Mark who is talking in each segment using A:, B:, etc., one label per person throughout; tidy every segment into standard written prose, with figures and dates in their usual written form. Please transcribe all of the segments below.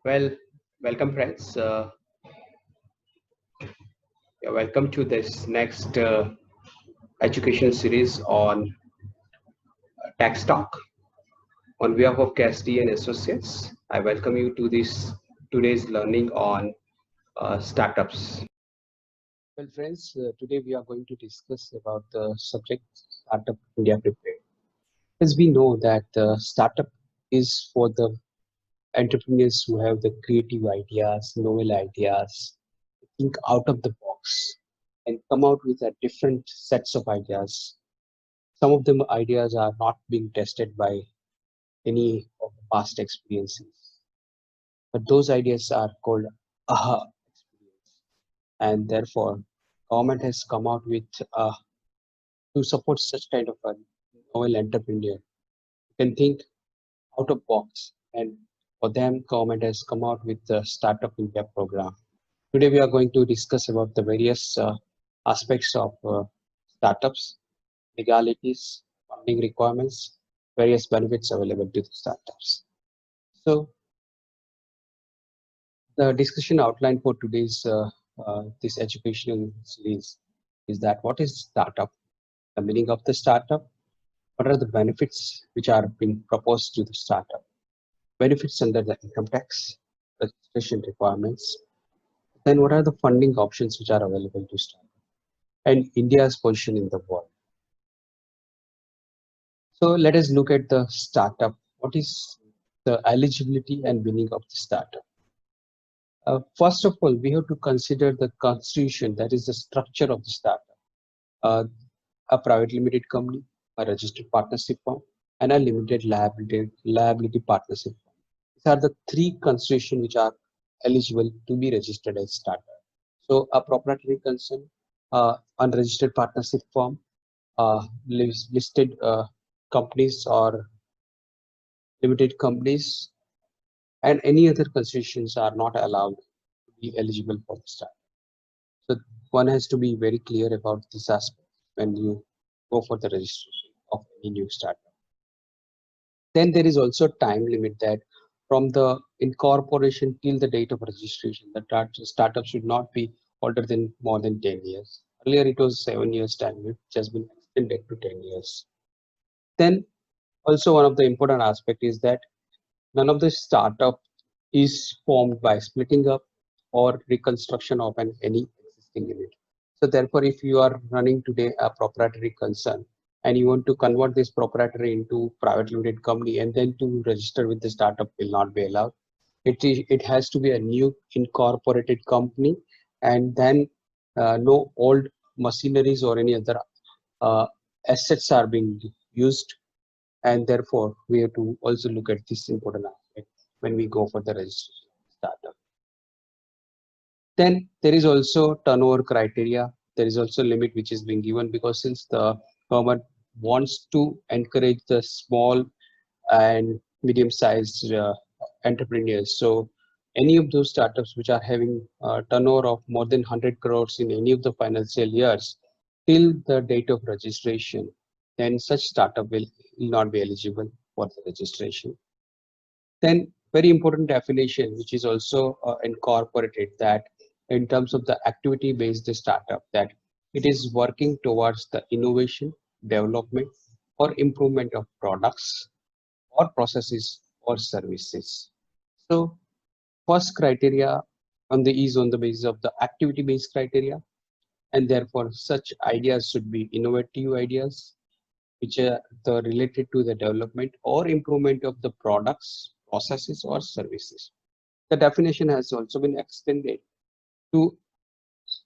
A: Well, welcome, friends. Welcome to this next education series on Tax Talk. On behalf of Cassidy and Associates, I welcome you to this today's learning on startups. Well, friends, today we are going to discuss about the subject Startup India Prepared. As we know that startup is for the entrepreneurs who have the creative ideas, novel ideas, think out of the box and come out with a different sets of ideas. Some of them ideas are not being tested by any of the past experiences, but those ideas are called aha experience, and therefore government has come out with to support such kind of a novel entrepreneur who can think out of box, and for them government has come out with the Startup India program. Today we are going to discuss about the various aspects of startups, legalities, funding requirements, various benefits available to the startups. So the discussion outline for today's this educational series is that what is startup, the meaning of the startup, what are the benefits which are being proposed to the startup, benefits under the income tax, registration requirements, then what are the funding options which are available to startup, and India's position in the world. So let us look at the startup. What is the eligibility and meaning of the startup? First of all, we have to consider the constitution, that is the structure of the startup. Uh, a private limited company, a registered partnership firm, and a limited liability partnership firm. These are the three constitutions which are eligible to be registered as startup. So a proprietary concern, unregistered partnership firm, listed companies or limited companies, and any other constitutions are not allowed to be eligible for the startup. So one has to be very clear about this aspect when you go for the registration of any new startup. Then there is also time limit that from the incorporation till the date of registration, the startup should not be older than more than 10 years. Earlier it was 7 years time limit, which has been extended to 10 years. Then also one of the important aspect is that none of the startup is formed by splitting up or reconstruction of any existing unit. So therefore, if you are running today a proprietary concern and you want to convert this proprietary into private limited company and then to register with the startup will not be allowed. It has to be a new incorporated company, and then no old machineries or any other uh, assets are being used, and therefore we have to also look at this important aspect when we go for the registration startup. Then there is also turnover criteria. There is also limit which is being given, because since the government wants to encourage the small and medium-sized entrepreneurs, so any of those startups which are having a turnover of more than 100 crores in any of the financial years till the date of registration, then such startup will not be eligible for the registration. Then very important definition, which is also incorporated, that in terms of the activity based startup, that it is working towards the innovation, development or improvement of products or processes or services. So first criteria is on the basis of the activity based criteria, and therefore such ideas should be innovative ideas which are related to the development or improvement of the products, processes, or services. The definition has also been extended to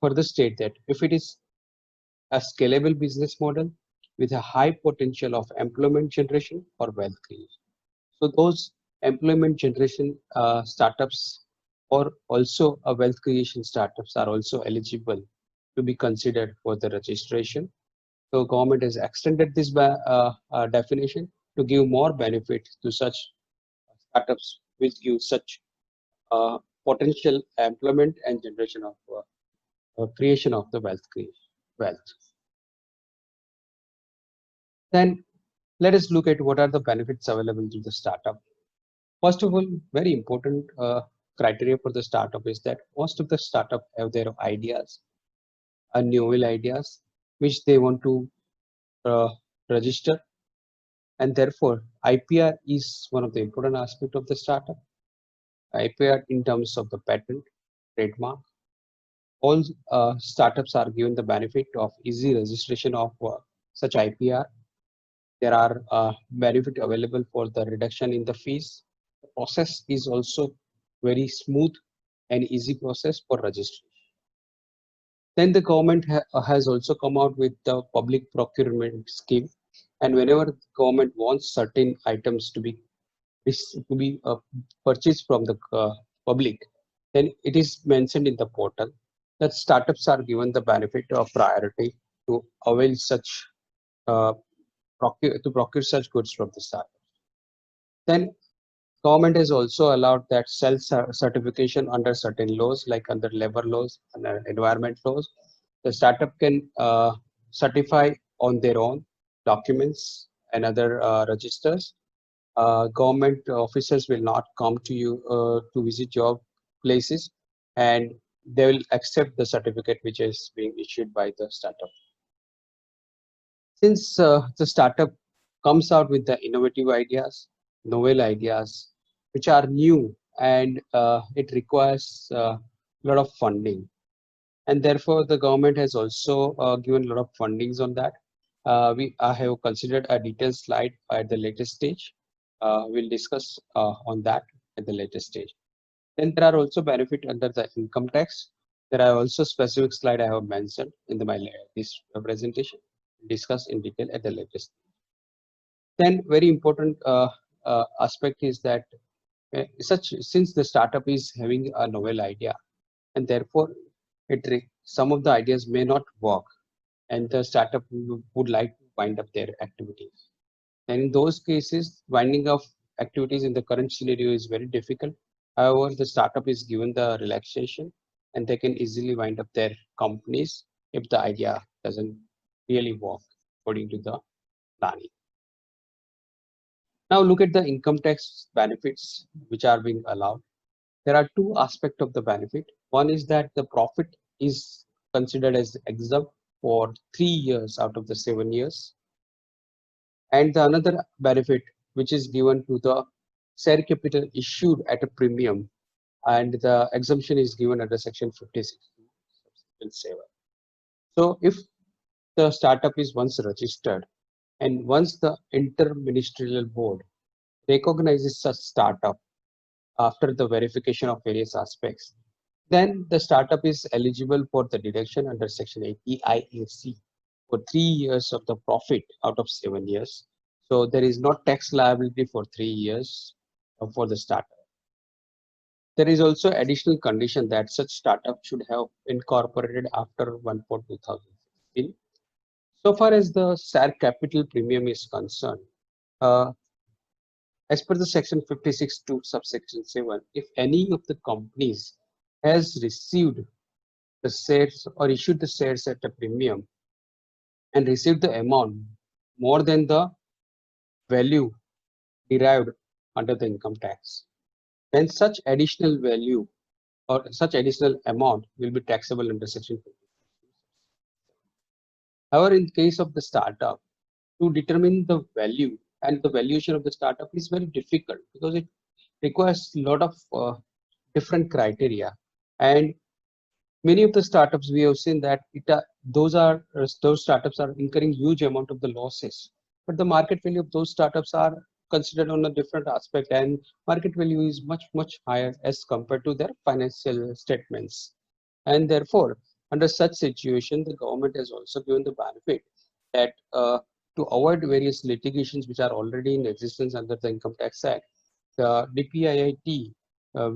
A: further state that if it is a scalable business model with a high potential of employment generation or wealth creation. So those employment generation startups or also a wealth creation startups are also eligible to be considered for the registration. So government has extended this definition to give more benefit to such startups which give such potential employment and generation of creation of the wealth. Then let us look at what are the benefits available to the startup. First of all, very important, criteria for the startup is that most of the startup have their ideas, novel ideas, which they want to uh, register, and therefore IPR is one of the important aspect of the startup. IPR in terms of the patent, trademark. All startups are given the benefit of easy registration of such IPR. There are benefit available for the reduction in the fees. The process is also very smooth and easy process for registration. Then the government has also come out with the public procurement scheme, and whenever the government wants certain items to be purchased from the public, then it is mentioned in the portal that startups are given the benefit of priority to avail such uh, procure such goods from the startup. Then government has also allowed that self certification under certain laws, like under labor laws and environment laws. The startup can certify on their own documents and other registers. Government officers will not come to you to visit your places, and they will accept the certificate which is being issued by the startup. Since the startup comes out with the innovative ideas, novel ideas, which are new, and it requires a lot of funding, and therefore the government has also given a lot of fundings on that. I have considered a detailed slide at the latest stage. We'll discuss on that at the latest stage. Then there are also benefit under the income tax. There are also specific slide I have mentioned in this presentation, discussed in detail at the latest. Then very important aspect is that since the startup is having a novel idea, and therefore some of the ideas may not work, and the startup would like to wind up their activities. And in those cases, winding up activities in the current scenario is very difficult. However, the startup is given the relaxation, and they can easily wind up their companies if the idea doesn't really work according to the planning. Now look at the income tax benefits which are being allowed. There are two aspects of the benefit. One is that the profit is considered as exempt for 3 years out of the 7 years. And the another benefit which is given to the share capital issued at a premium, and the exemption is given under section 56 subsection 7. So if the startup is once registered, and once the interministerial board recognizes such startup after the verification of various aspects, then the startup is eligible for the deduction under section 80 IAC for 3 years of the profit out of 7 years. So there is no tax liability for 3 years for the startup. There is also additional condition that such startup should have incorporated after 1/4/2016. So far as the share capital premium is concerned, uh, as per the section 56 to subsection 7, if any of the companies has received the shares or issued the shares at a premium and received the amount more than the value derived under the income tax, then such additional value or such additional amount will be taxable under section 50. However, in case of the startup, to determine the value and the valuation of the startup is very difficult because it requires a lot of different criteria, and many of the startups we have seen that those startups are incurring huge amount of the losses, but the market value of those startups are considered on a different aspect, and market value is much higher as compared to their financial statements. And therefore, under such situation, the government has also given the benefit that to avoid various litigations which are already in existence under the Income Tax Act, the DPIIT uh,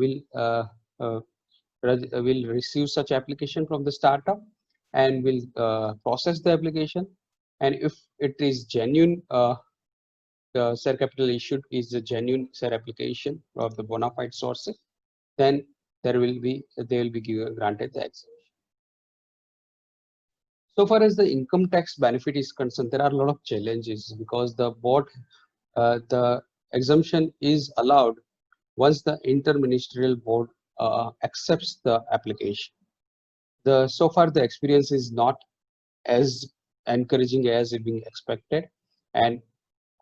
A: will receive such application from the startup and will process the application. And if it is genuine, the share capital issued is a genuine share application of the bona fide sources, then they will be granted the exemption. So far as the income tax benefit is concerned, there are a lot of challenges because the exemption is allowed once the interministerial board accepts the application. So far the experience is not as encouraging as it being expected, and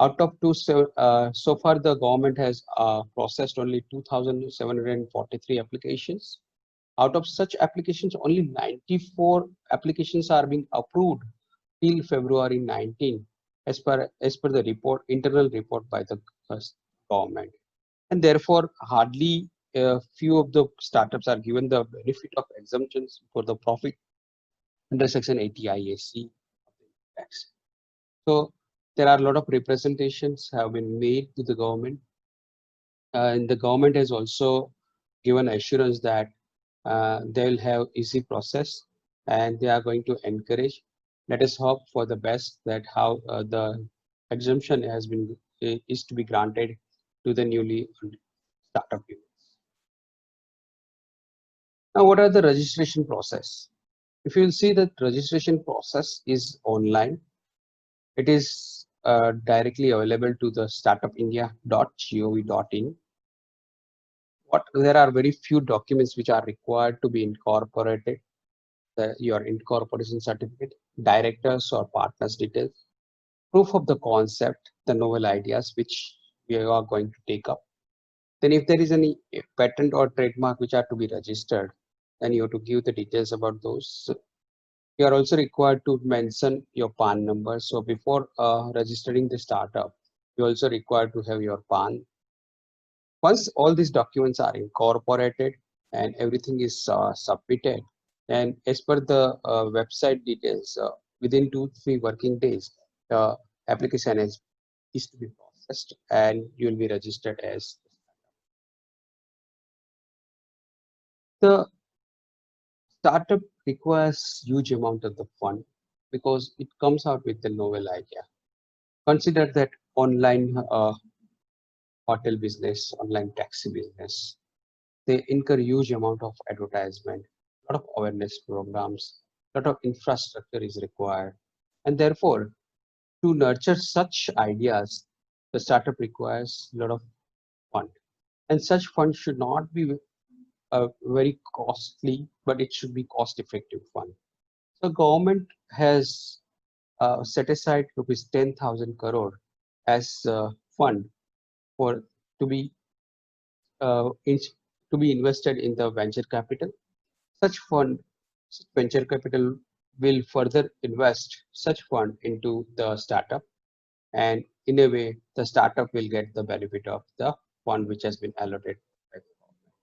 A: out of so far the government has processed only 2,743 applications. Out of such applications, only 94 applications are being approved till February 19, as per the internal report by the uh, government, and therefore hardly a few of the startups are given the benefit of exemptions for the profit under Section 80 IAC tax. So there are a lot of representations have been made to the government, and the government has also given assurance that they will have easy process and they are going to encourage. Let us hope for the best that how the exemption has been is to be granted to the newly startup units. Now, what are the registration process? If you will see that registration process is online, it is directly available to the startupindia.gov.in. There are very few documents which are required to be incorporated. Your incorporation certificate, directors or partners details, proof of the concept, the novel ideas which we are going to take up. Then if there is any patent or trademark which are to be registered, then you have to give the details about those. You are also required to mention your PAN number. So before registering the startup, you also required to have your PAN. Once all these documents are incorporated and everything is submitted, and as per the website details, within 2 3 working days, the application is to be processed and you will be registered as. The startup requires huge amount of the fund because it comes out with the novel idea. Consider that online hotel business, online taxi business, they incur huge amount of advertisement, a lot of awareness programs, a lot of infrastructure is required, and therefore to nurture such ideas, the startup requires a lot of fund, and such fund should not be very costly, but it should be cost effective fund. So government has set aside rupees 10,000 crore as fund for to be in, to be invested in the venture capital. Such fund, venture capital will further invest such fund into the startup, and in a way, the startup will get the benefit of the fund which has been allocated by the government.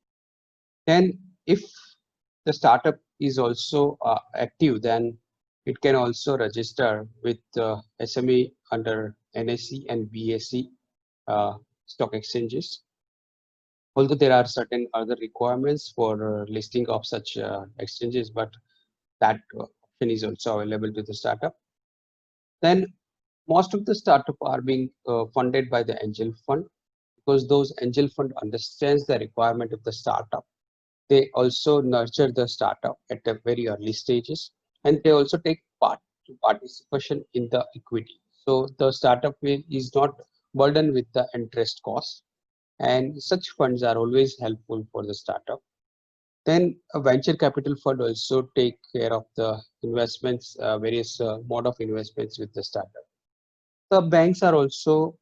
A: Then, if the startup is also active, then it can also register with SME under NSE and BSE stock exchanges. Although there are certain other requirements for listing of such exchanges, but that option is also available to the startup. Then most of the startup are being funded by the angel fund because those angel fund understands the requirement of the startup. They also nurture the startup at the very early stages, and they also take participation in the equity. So the startup is not burdened with the interest cost, and such funds are always helpful for the startup. Then a venture capital fund also take care of the investments, various mode of investments with the startup. The banks are also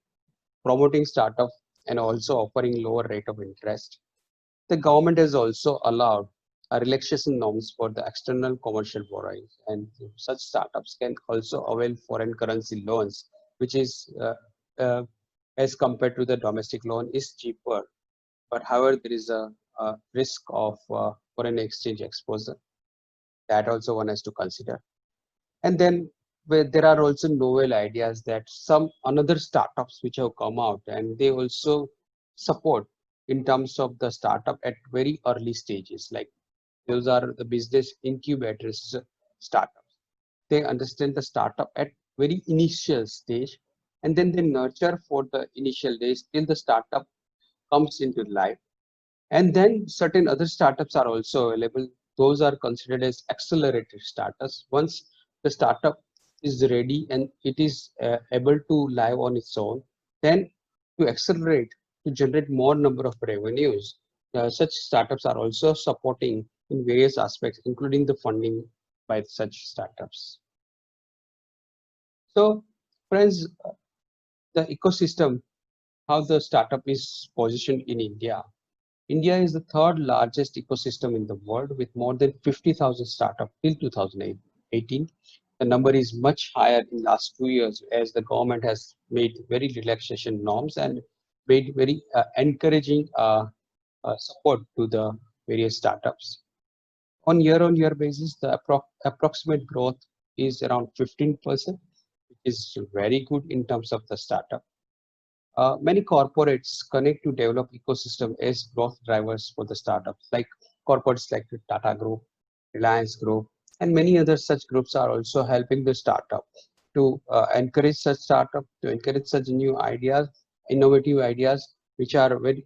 A: promoting startup and also offering lower rate of interest. The government has also allowed a relaxation norms for the external commercial borrowings, and such startups can also avail foreign currency loans, which is uh, as compared to the domestic loan is cheaper. But however, there is a risk of foreign exchange exposure. That also one has to consider. And then there are also novel ideas that some another startups which have come out, and they also support in terms of the startup at very early stages. Like those are the business incubators startups. They understand the startup at very initial stage, and then they nurture for the initial days till the startup comes into life. And then certain other startups are also available. Those are considered as accelerated startups. Once the startup is ready and it is able to live on its own, then to accelerate, to generate more number of revenues, such startups are also supporting in various aspects, including the funding by such startups. So, friends, the ecosystem, how the startup is positioned in India. India is the third largest ecosystem in the world with more than 50,000 startups till 2018. The number is much higher in last 2 years as the government has made very relaxation norms and made very encouraging support to the various startups. On year basis, the approximate growth is around 15%, which is very good in terms of the startup. Many corporates connect to develop ecosystem as growth drivers for the startups, like corporates like the Tata Group, Reliance Group, and many other such groups are also helping the startup to encourage such startup, to encourage such new ideas, innovative ideas, which are very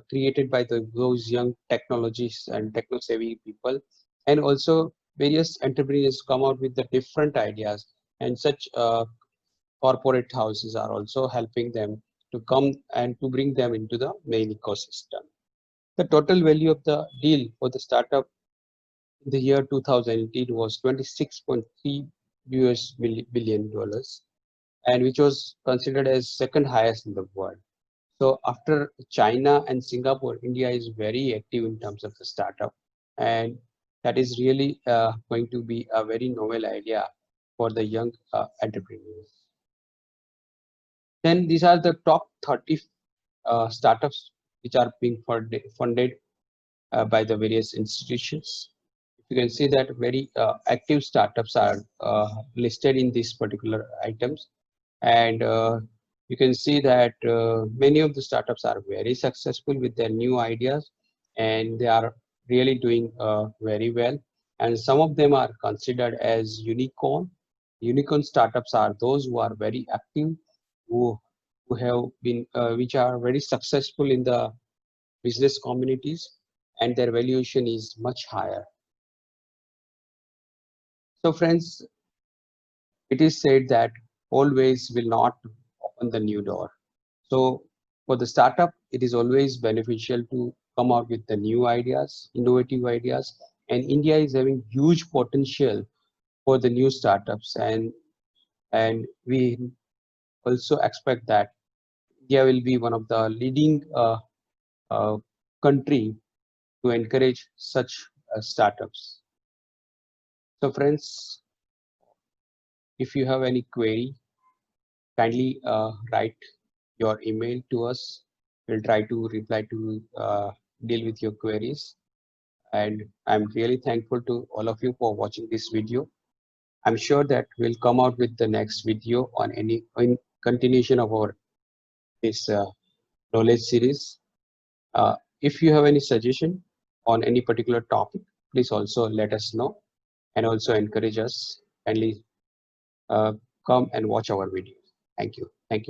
A: created by those young technologies and techno-savvy people, and also various entrepreneurs come out with the different ideas, and such corporate houses are also helping them to come and to bring them into the main ecosystem. The total value of the deal for the startup in the year 2018 was 26.3 billion dollars, and which was considered as second highest in the world. So after China and Singapore, India is very active in terms of the startup, and that is really going to be a very novel idea for the young entrepreneurs. Then these are the top 30 startups which are being funded by the various institutions. You can see that very active startups are listed in these particular items, and you can see that many of the startups are very successful with their new ideas, and they are really doing very well, and some of them are considered as unicorn startups are those who are very active, who have been which are very successful in the business communities, and their valuation is much higher. So friends, it is said that always will not open the new door. So for the startup, it is always beneficial to come out with the new ideas, innovative ideas, and India is having huge potential for the new startups, and we also expect that India will be one of the leading uh, country to encourage such startups. So friends, if you have any query, kindly write your email to us. We'll try to reply to deal with your queries. And I'm really thankful to all of you for watching this video. I'm sure that we'll come out with the next video on any in continuation of our this knowledge series. If you have any suggestion on any particular topic, please also let us know and also encourage us. Kindly come and watch our videos. Thank you. Thank you.